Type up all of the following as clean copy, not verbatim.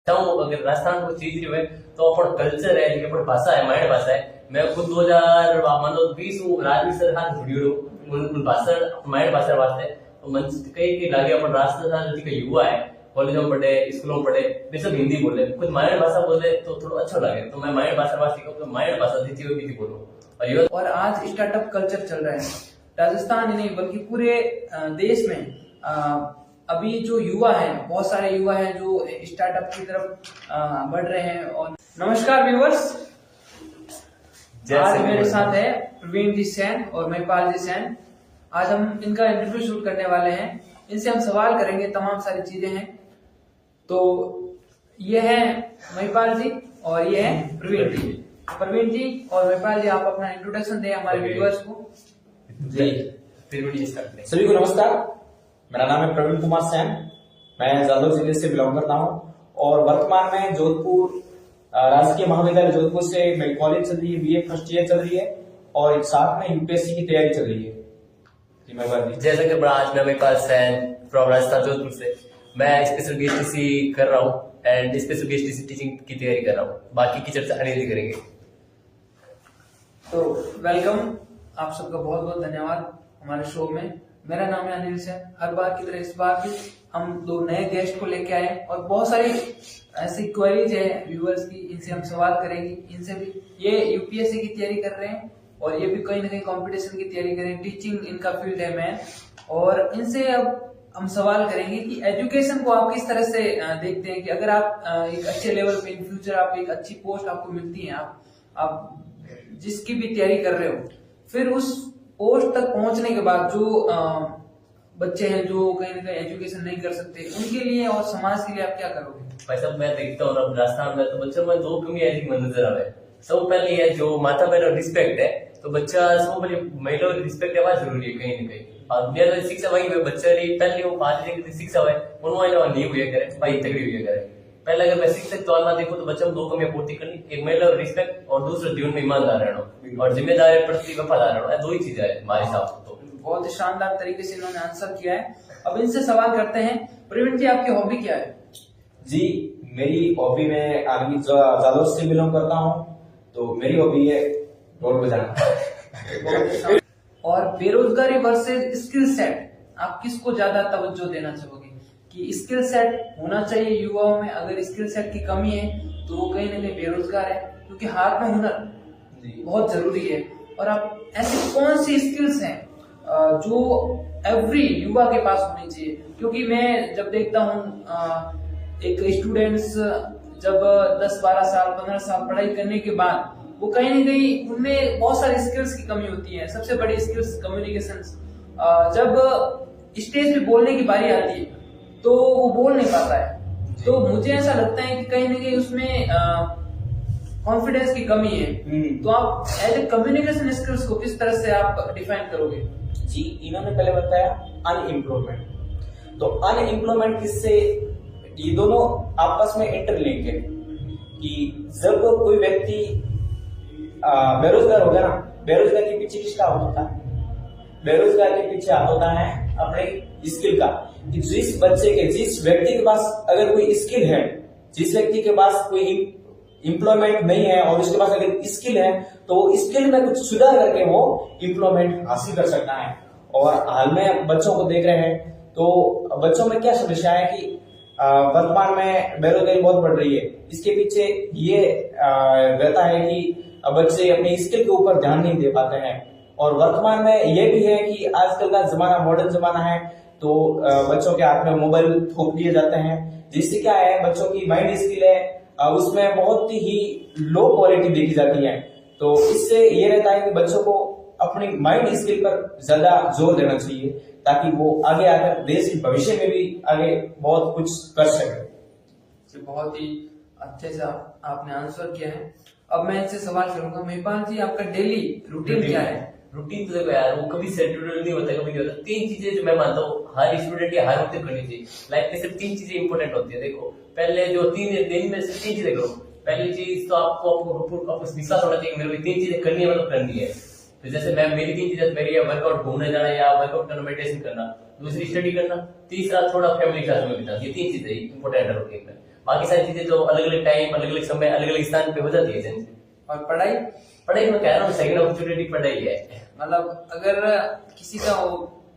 अगर राजस्थान को चीज जो है तो अपन कल्चर है, जो अपन भाषा है, माइंड भाषा है। मैं खुद 2000 मान लो 20 राजवीर सर हाथ जुड़ियो उन भाषा माइंड भाषा वास्ते तो मन कई लागे अपन राजस्थान का युवा है, कॉलेजों में पढ़े, स्कूलों में पढ़े, वे सब हिंदी बोले, कुछ माइंड भाषा बोले तो थोड़ा अच्छा लगे। तो मैं माइंड भाषा वास्ते माइंड भाषा देती हुई भी बोलूँ। और आज स्टार्टअप कल्चर चल रहा है राजस्थान ही नहीं बल्कि पूरे देश में। अभी जो युवा हैं, बहुत सारे युवा हैं जो स्टार्टअप की तरफ बढ़ रहे हैं। और नमस्कार व्यूअर्स, आज मेरे साथ है प्रवीण जी सैन और महिपाल जी सैन। आज हम इनका इंटरव्यू शूट करने वाले हैं, इनसे हम सवाल करेंगे, तमाम सारी चीजें हैं। तो ये है महिपाल जी और ये है प्रवीण जी। प्रवीण जी और महिपाल जी, आप अपना इंट्रोडक्शन दें हमारे व्यूअर्स को। जी प्रवीण जी स्टार्ट करें। सभी को नमस्कार, मेरा नाम है प्रवीण कुमार सैन। मैं जादव जिले से बिलोंग करता हूँ और वर्तमान में जोधपुर राजकीय महाविद्यालय जोधपुर से मेरी कॉलेज चल रही है, बीए फर्स्ट ईयर चल रही है और साथ में यूपीएससी की तैयारी चल रही है। जैसा कि आज मैं महिपाल सैन फ्रॉम राजस्थान जोधपुर से, मैं स्पेशल बीएसटीसी कर रहा हूँ एंड स्पेशल बीएसटीसी टीचिंग की तैयारी कर रहा हूँ। बाकी की चर्चा अनिल करेंगे। तो वेलकम, आप सबका बहुत बहुत धन्यवाद हमारे शो में। मेरा नाम है अनिल सैन। हर बार की तरह इस बार भी हम दो नए गेस्ट को लेके आए और बहुत सारी ऐसी क्वेरीज है व्यूअर्स की, इनसे हम सवाल करेंगे। इनसे भी ये यूपीएससी की तैयारी कर रहे हैं और ये भी कहीं ना कहीं कंपटीशन की तैयारी कर रहे हैं, टीचिंग इनका फील्ड है मैन। और इनसे अब हम सवाल करेंगे कि एजुकेशन को आप किस तरह से देखते हैं कि अगर आप एक अच्छे लेवल पे इन फ्यूचर आप एक अच्छी पोस्ट आपको मिलती है, आप जिसकी भी तैयारी कर रहे हो, फिर उस पोस्ट तक पहुंचने के बाद जो बच्चे हैं जो कहीं ना कहीं एजुकेशन नहीं कर सकते, उनके लिए और समाज के लिए आप क्या करोगे? भाई साहब, मैं देखता हूँ अब राजस्थान में तो बच्चों में दो कमी ऐसी नजर आ रहा है। सब पहले है जो माता बहन और रिस्पेक्ट है, तो बच्चा सब पहले महिलाओं की रिस्पेक्ट है जरूरी है कहीं ना कहीं। और मेरा शिक्षा वही बच्चे पहले वो 5 शिक्षा है उन्होंने नहीं हुए करे भाई तगड़ी हुई करे। पहले अगर मैं शिक्षक तौर में देखूं तो बच्चों में दो कमियां पूर्ति करनी, एक महिला और रिस्पेक्ट और दूसरा जीवन में ईमानदार रहना और जिम्मेदार प्रति वफादार रहना। दो ही चीजें है हमारे हिसाब से। तो बहुत ही शानदार तरीके से इन्होंने आंसर किया है। अब इनसे सवाल करते हैं, प्रवीण जी आपकी हॉबी क्या है? जी, मेरी हॉबी में अभी जादव से बिलोंग करता हूँ, तो मेरी हॉबी है ढोल बजाना। और बेरोजगारी वर्सेस स्किल सेट, आप किसको ज्यादा तवज्जो देना चाहोगे कि स्किल सेट होना चाहिए युवाओं में? अगर स्किल सेट की कमी है तो वो कहीं ना कहीं बेरोजगार है, क्योंकि हाथ में हुनर बहुत जरूरी है। और आप ऐसी कौन सी स्किल्स हैं जो एवरी युवा के पास होनी चाहिए? क्योंकि मैं जब देखता हूँ एक स्टूडेंट्स जब 10-12 साल 15 साल पढ़ाई करने के बाद वो कहीं ना कहीं उनमें बहुत सारी स्किल्स की कमी होती है। सबसे बड़ी स्किल्स कम्युनिकेशन। जब स्टेज पे बोलने की बारी आती है तो वो बोल नहीं पाता है। तो मुझे ऐसा लगता है कि कहीं ना कहीं उसमें कॉन्फिडेंस की कमी है। तो आप एज ए कम्युनिकेशन स्किल्स को किस तरह से आप डिफाइन करोगे? जी, इन्होंने पहले बताया अनएम्प्लॉयमेंट। तो अनएम्प्लॉयमेंट किससे, ये दोनों आपस में इंटरलिंक है कि जब कोई व्यक्ति बेरोजगार हो गया ना, बेरोजगार के पीछे किसका हाथ होता है? बेरोजगार के पीछे हाथ होता है अपने स्किल का। कि जिस बच्चे के, जिस व्यक्ति के पास अगर कोई स्किल है, जिस व्यक्ति के पास कोई एम्प्लॉयमेंट नहीं है और उसके पास अगर स्किल है तो वो स्किल में कुछ सुधार करके वो एम्प्लॉयमेंट हासिल कर सकता है। और हाल में बच्चों को देख रहे हैं तो बच्चों में क्या समस्या है कि वर्तमान में बेरोजगारी बहुत बढ़ रही है। इसके पीछे ये रहता है कि बच्चे अपने स्किल के ऊपर ध्यान नहीं दे पाते हैं। और वर्तमान में ये भी है कि आजकल का जमाना मॉडर्न जमाना है, तो बच्चों के हाथ में मोबाइल थोप दिए जाते हैं, जिससे क्या है बच्चों की माइंड स्किल है उसमें बहुत ही लो क्वालिटी देखी जाती है। तो इससे ये रहता है कि बच्चों को अपनी माइंड स्किल पर ज्यादा जोर देना चाहिए ताकि वो आगे आकर देश के भविष्य में भी आगे बहुत कुछ कर सके। बहुत ही अच्छे से आपने आंसर किया है। अब मैं इनसे सवाल करूंगा, महिपाल जी आपका डेली रूटीन क्या है? रूटीन तो देखो यार, वो कभी शेड्यूल नहीं होता, कभी नहीं होता। 3 चीजें जो मैं मानता हूँ हर स्टूडेंट या हर वक्त करनी चाहिए लाइफ में। सिर्फ 3 चीजें इंपॉर्टेंट होती है। देखो, पहले जो 3 दिन में से 3 चीजें करो। पहली चीज तो आपको विश्वास होना चाहिए, मेरे को 3 चीजें करनी है, मतलब करनी है। तो जैसे मैं मेरी 3 चीजें मेरी वर्कआउट, घूमने जाना या वर्कआउट करना, मेडिटेशन करना, दूसरी स्टडी करना, तीसरा थोड़ा फैमिली के साथ में बिताना। ये 3 चीजें इंपॉर्टेंट है रूटीन में। बाकी सारी चीजें जो अलग अलग टाइम, अलग अलग समय, अलग अलग स्थान पे हो जाती है चेंज। और पढ़ाई पढ़ाई में कह रहा हूँ सेकंड अपॉर्चुनिटी पढ़ाई है। मतलब अगर किसी का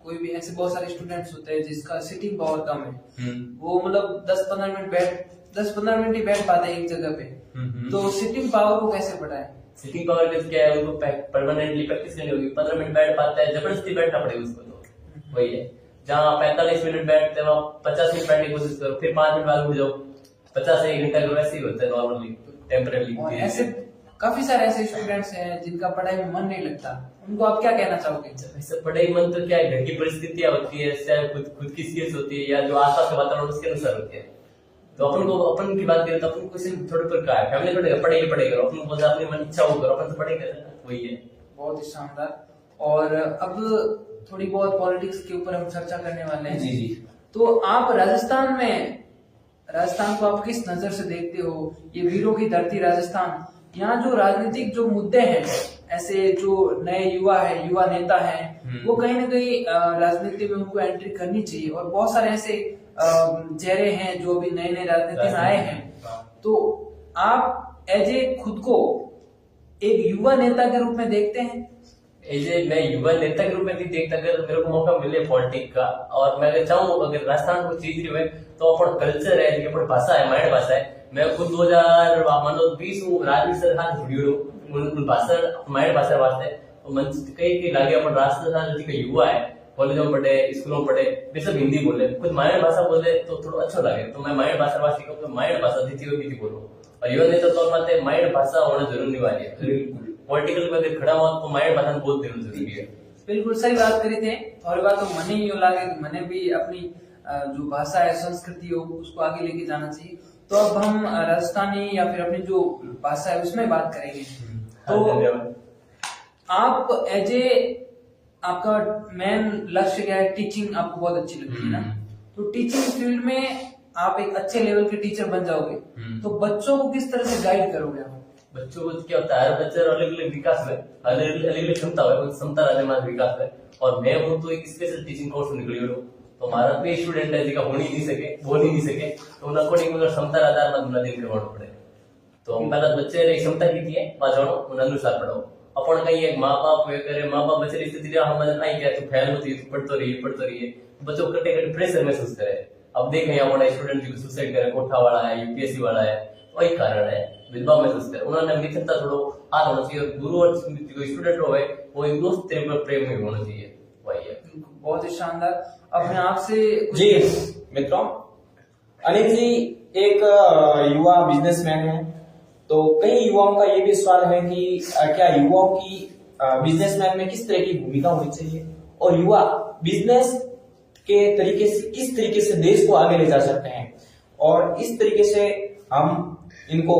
कोई भी ऐसे बहुत सारे स्टूडेंट्स होते हैं जिसका सिटिंग पावर कम है, वो मतलब 10-15 मिनट ही बैठ पाते हैं एक जगह पे, तो सिटिंग पावर को कैसे बढ़ाए? सिटिंग पावर का क्या है, उनको परमानेंटली प्रैक्टिस करनी होगी। 15 मिनट बैठ पाता है, जबरदस्ती बैठना पड़ेगा उसको, तो वही है। जहाँ 45 मिनट बैठते हैं वहाँ 50 मिनट बैठने की कोशिश करो, फिर 5 मिनट बाद उठ जाओ, 50 से 1 घंटा करो, ऐसे ही होता है नॉर्मली टेम्पररी। और ऐसे काफी सारे ऐसे स्टूडेंट्स हैं जिनका पढ़ाई में मन नहीं लगता, उनको आप क्या कहना चाहोगे? ऐसे पढ़ाई मन तो क्या है, घर की परिस्थितियां होती है, चाहे खुद की स्किल्स होती है या जो आसपास का वातावरण उसके अनुसार होती है। तो अपन की बात करें तो अपन कुछ थोड़े पर का है, फैमिली पढ़ेगा, पढ़ाई करो, अपन बोलते अपनी मन इच्छा हो करो, अपन तो पढ़ाई करेगा, वही है। बहुत ही शानदार। और अब थोड़ी बहुत पॉलिटिक्स के ऊपर हम चर्चा करने वाले हैं। जी जी। तो आप राजस्थान को आप किस नजर से देखते हो? ये वीरों की धरती राजस्थान, यहाँ जो राजनीतिक जो मुद्दे हैं, ऐसे जो नए युवा नेता हैं, वो कहीं ना कहीं राजनीति में उनको एंट्री करनी चाहिए। और बहुत सारे ऐसे चेहरे हैं जो अभी नए राजनीति में आए हैं, तो आप एज ए खुद को एक युवा नेता के रूप में देखते हैं? मैं युवा नेता के रूप में नहीं देखता। अगर मेरे को मौका मिले पॉलिटिक्स का, और मैं अगर चाहूँ अगर राजस्थान को चीज रही है, तो अपन कल्चर है, जो अपन भाषा है, माइंड भाषा है। मैं खुद 2020 राजनीति से हाथ जुड़ी हूँ, भाषा माइंड भाषा वास्ते कई लागे अपन राजस्थान का युवा है, कॉलेजों में पढ़े, स्कूलों में पढ़े, वे सब हिंदी बोले, खुद माइंड भाषा बोले तो थोड़ा अच्छा लगे। तो मैं माइंड भाषा वास्ते कहूँ, माइंड भाषा दीदी बोलूँ। और युवा नेता तौर पर माइंड भाषा होना जरूरी वाली है। पॉलिटिकल में अगर खड़ा हुआ तो माइंड भाषा बहुत जरूरी है। बिल्कुल सही बात करी थे। और बात तो मने ही लगे, मने भी अपनी जो भाषा है, संस्कृति हो, उसको आगे लेके जाना चाहिए। तो अब हम राजस्थानी या फिर अपनी जो भाषा है उसमें बात करेंगे। तो आप एज ए आपका मेन लक्ष्य क्या है? टीचिंग आपको बहुत अच्छी लगती है ना? तो टीचिंग फील्ड में आप एक अच्छे लेवल के टीचर बन जाओगे, तो बच्चों को किस तरह से गाइड करोगे आप? बच्चों को क्या होता है, हर बच्चा अलग अलग विकास में, अलग अलग क्षमता है, क्षमता रहने विकास है। और मैं हूँ तो एक स्पेशल टीचिंग कोर्स निकली हूँ, तो हमारा भी स्टूडेंट है जिसका हो नहीं सके, बोल ही नहीं सके, तो उन अकॉर्डिंग क्षमता आधार में दिन करवाना पड़े। तो हम पहला बच्चे ने क्षमता की थी बाजवानो उन अनुसार पढ़ाओ। अपन कहीं एक माँ बाप करे, माँ बाप बच्चे स्थिति हम नहीं क्या तू फैल होती है, पढ़ते रहिए, बच्चों को कटे प्रेशर महसूस करे। अब देखें हमारा स्टूडेंट जो सुसाइड करे, कोठा वाला है, यूपीएससी वाला है, वही कारण है, विधवा महसूस करे। उन्होंने मित्रता थोड़ा हाथ होना चाहिए, और गुरु और स्टूडेंट हो वो एक दोस्त प्रेम में होना चाहिए, वही है। बहुत ही शानदार। अब मैं आपसे जी मित्रों, अनिल जी एक युवा बिजनेसमैन है, तो कई युवाओं का ये भी सवाल है कि क्या युवाओं की बिजनेसमैन में किस तरह की भूमिका होनी चाहिए, और युवा बिजनेस के तरीके से किस तरीके से देश को आगे ले जा सकते हैं। और इस तरीके से हम इनको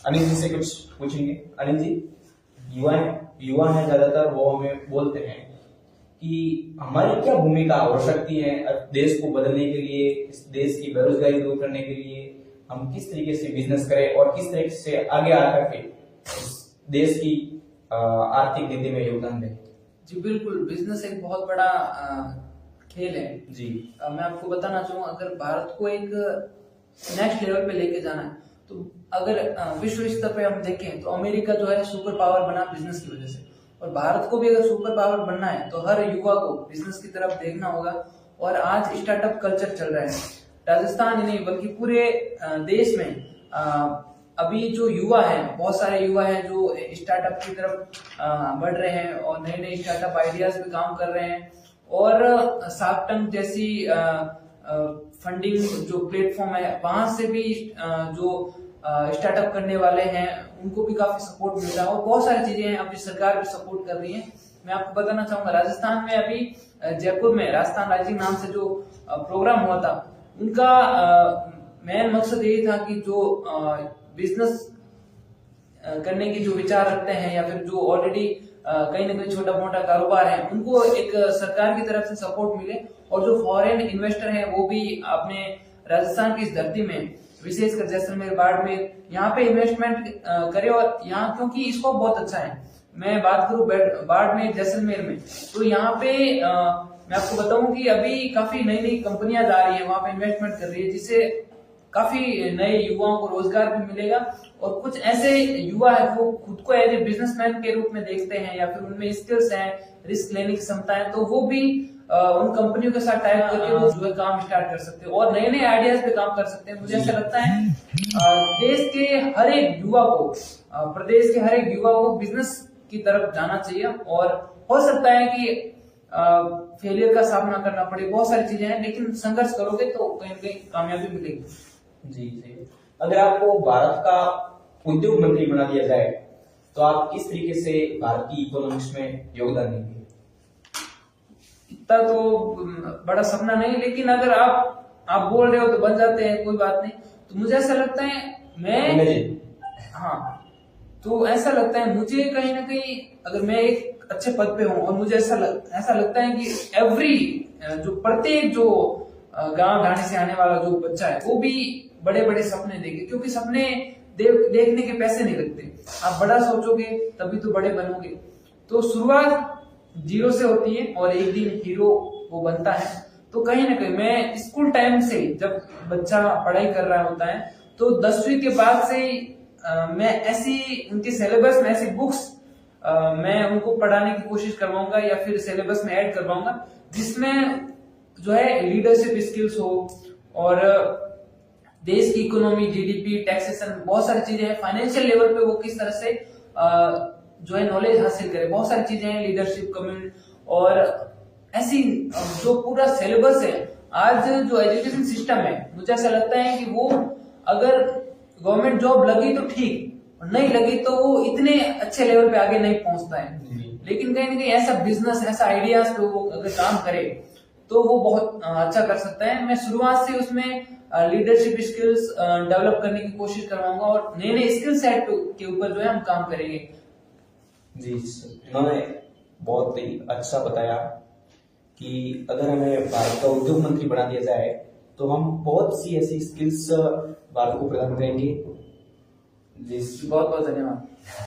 अनिल जी से कुछ पूछेंगे। अनिल जी, युवा है ज्यादातर, वो हमें बोलते हैं कि हमारी क्या भूमिका हो सकती है देश को बदलने के लिए, इस देश की बेरोजगारी दूर करने के लिए हम किस तरीके से बिजनेस करें और किस तरीके से आगे आकर के देश की आर्थिक नीति में योगदान दें। जी बिल्कुल, बिजनेस एक बहुत बड़ा खेल है जी। मैं आपको बताना चाहूँ, अगर भारत को एक नेक्स्ट लेवल पे लेके जाना है, तो अगर विश्व स्तर पे हम देखें तो अमेरिका जो है सुपर पावर बना बिजनेस की वजह से, और भारत को भी अगर सुपर पावर बनना है तो हर युवा को बिजनेस की तरफ देखना होगा। और आज स्टार्टअप कल्चर चल रहा है, राजस्थान ही नहीं बल्कि पूरे देश में अभी जो युवा है, बहुत सारे युवा हैं जो स्टार्टअप की तरफ बढ़ रहे हैं और नए नए स्टार्टअप आइडियाज पे काम कर रहे हैं। और शार्क टैंक जैसी फंडिंग जो प्लेटफॉर्म है, वहां से भी जो स्टार्टअप करने वाले हैं उनको भी काफी सपोर्ट मिल रहा है, और बहुत सारी चीजें हैं, अभी सरकार भी सपोर्ट कर रही है। मैं आपको बताना चाहूंगा, राजस्थान में अभी जयपुर में राजस्थान राइजिंग नाम से जो प्रोग्राम हुआ था, उनका मेन मकसद यही था कि जो बिजनेस करने की जो विचार रखते हैं या फिर जो ऑलरेडी कहीं ना कहीं छोटा मोटा कारोबार है, उनको एक सरकार की तरफ से सपोर्ट मिले, और जो फॉरेन इन्वेस्टर हैं वो भी अपने राजस्थान की इस धरती में, विशेषकर जैसलमेर, बाड़मेर, यहाँ पे इन्वेस्टमेंट करे। और यहाँ क्योंकि स्कोप बहुत अच्छा है, मैं बात करूँ बाड़मेर, जैसलमेर में, तो यहाँ पे मैं आपको बताऊं कि अभी काफी नई नई कंपनियां जा रही है, वहां पे इन्वेस्टमेंट कर रही है, जिससे काफी नए युवाओं को रोजगार भी मिलेगा। और कुछ ऐसे युवा है वो खुद को एज ए बिजनेसमैन के रूप में देखते हैं या फिर उनमें स्किल्स हैं, रिस्क लेने की क्षमता है, तो वो भी उन कंपनियों के साथ टाइप करके वो जो है काम स्टार्ट कर सकते हैं और नए नए आइडियाज पे काम कर सकते हैं। मुझे ऐसा लगता है देश के हर एक युवा को, प्रदेश के हर एक युवा को बिजनेस की तरफ जाना चाहिए। और हो सकता है कि फेलियर का सामना करना पड़े, बहुत सारी चीजें हैं, लेकिन संघर्ष करोगे तो कहीं न कहीं कामयाबी मिलेगी। जी जी। अगर आपको भारत का उद्योग मंत्री बना दिया जाए तो आप किस तरीके से भारत की इकोनॉमिक्स में योगदान देंगे? इतना तो बड़ा सपना नहीं, लेकिन अगर आप बोल रहे हो तो बन जाते हैं, कोई बात नहीं। तो मुझे ऐसा लगता है हाँ, तो ऐसा लगता है मुझे कहीं ना कहीं अगर मैं एक अच्छे पद पे हूँ और मुझे ऐसा लगता है कि प्रत्येक जो गांव ढाणी से आने वाला जो बच्चा है वो भी बड़े बड़े सपने देखे, क्योंकि सपने देखने के पैसे नहीं लगते। आप बड़ा सोचोगे तभी तो बड़े बनोगे। तो शुरुआत जीरो से होती है और एक दिन हीरो वो बनता है। तो कहीं ना कहीं मैं स्कूल टाइम से, जब बच्चा पढ़ाई कर रहा होता है तो 10वीं के बाद से मैं ऐसी उनके सिलेबस में ऐसी बुक्स मैं उनको पढ़ाने की कोशिश करवाऊंगा या फिर सिलेबस में ऐड करवाऊंगा जिसमें जो है लीडरशिप स्किल्स हो और देश की इकोनॉमी, जीडीपी, टैक्सेशन, बहुत सारी चीजें हैं। फाइनेंशियल लेवल पे वो किस तरह से जो है नॉलेज हासिल करे, बहुत सारी चीजें हैं, लीडरशिप, कम्युनिटी और ऐसी जो पूरा सिलेबस है। आज जो एजुकेशन सिस्टम है मुझे ऐसा लगता है कि वो अगर गवर्नमेंट जॉब लगी तो ठीक, नहीं लगी तो वो इतने अच्छे लेवल पे आगे नहीं पहुंचता है। लेकिन कहीं ना कहीं ऐसा बिजनेस, ऐसा आइडियाज पे वो अगर काम करे तो वो बहुत अच्छा कर सकता है। मैं शुरुआत से उसमें लीडरशिप स्किल्स डेवलप करने की कोशिश करवाऊंगा और नए नए स्किल सेट के ऊपर जो है हम काम करेंगे। जी, इन्होंने बहुत ही अच्छा बताया कि अगर हमें भारत का उद्योग मंत्री बना दिया जाए तो हम बहुत सी ऐसी स्किल्स भारत को प्रदान करेंगे। जी, बहुत बहुत धन्यवाद।